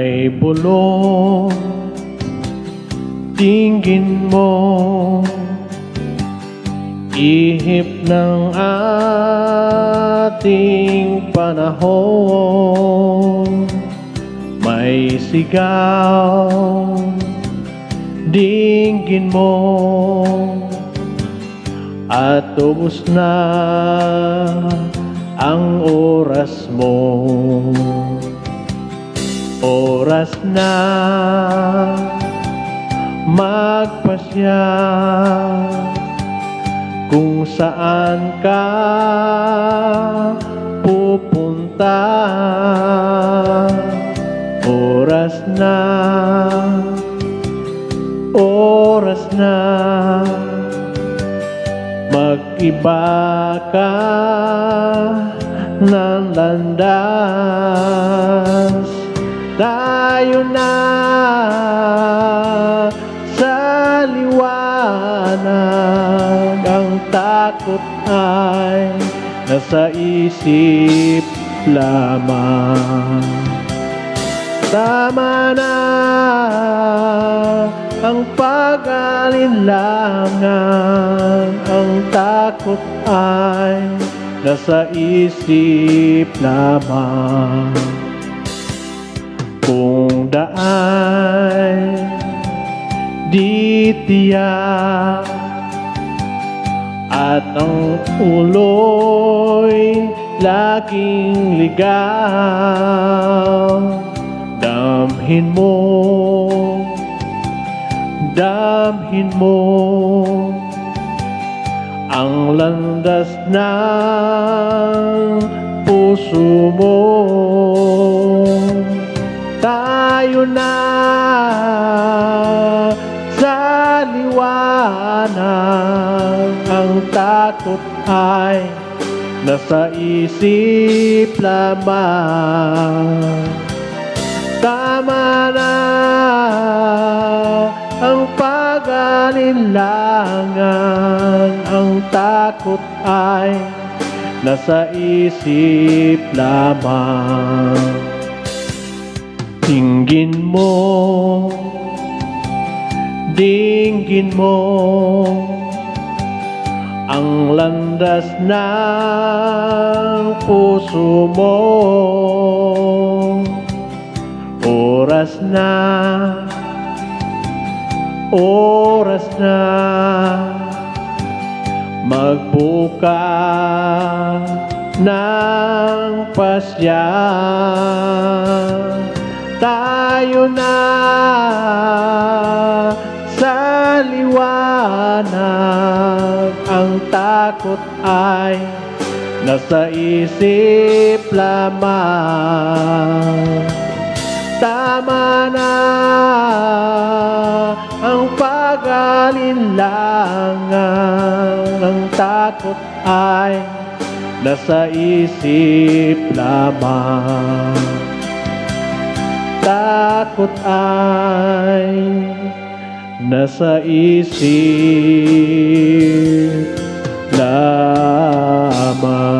may bulong. Tingin mo, ihip ng ating panahon. May sigaw, dinggin mo, at ubos na ang oras mo. Oras na magpasya kung saan ka pupunta. Oras na mag-iba ka ng landas. Tayo na sa liwanag, ang takot ay nasa isip lamang. Tama na ang pag-alinlangan, ang takot ay nasa isip lamang. Kung daan di tiyak at ang ulo'y laging ligaw, damhin mo ang landas ng puso mo. Tayo na sa liwanag, ang takot ay nasa isip lamang. Tama na ang pag-alinlangan, ang takot ay nasa isip lamang. Dinggin mo ang landas ng puso mo. Oras na magbuka ng pasya. Tayo na sa liwanag, ang takot ay nasa isip lamang. Tama na ang pag-alinlangan, ang takot ay nasa isip lamang. Takot ay nasa isip lamang.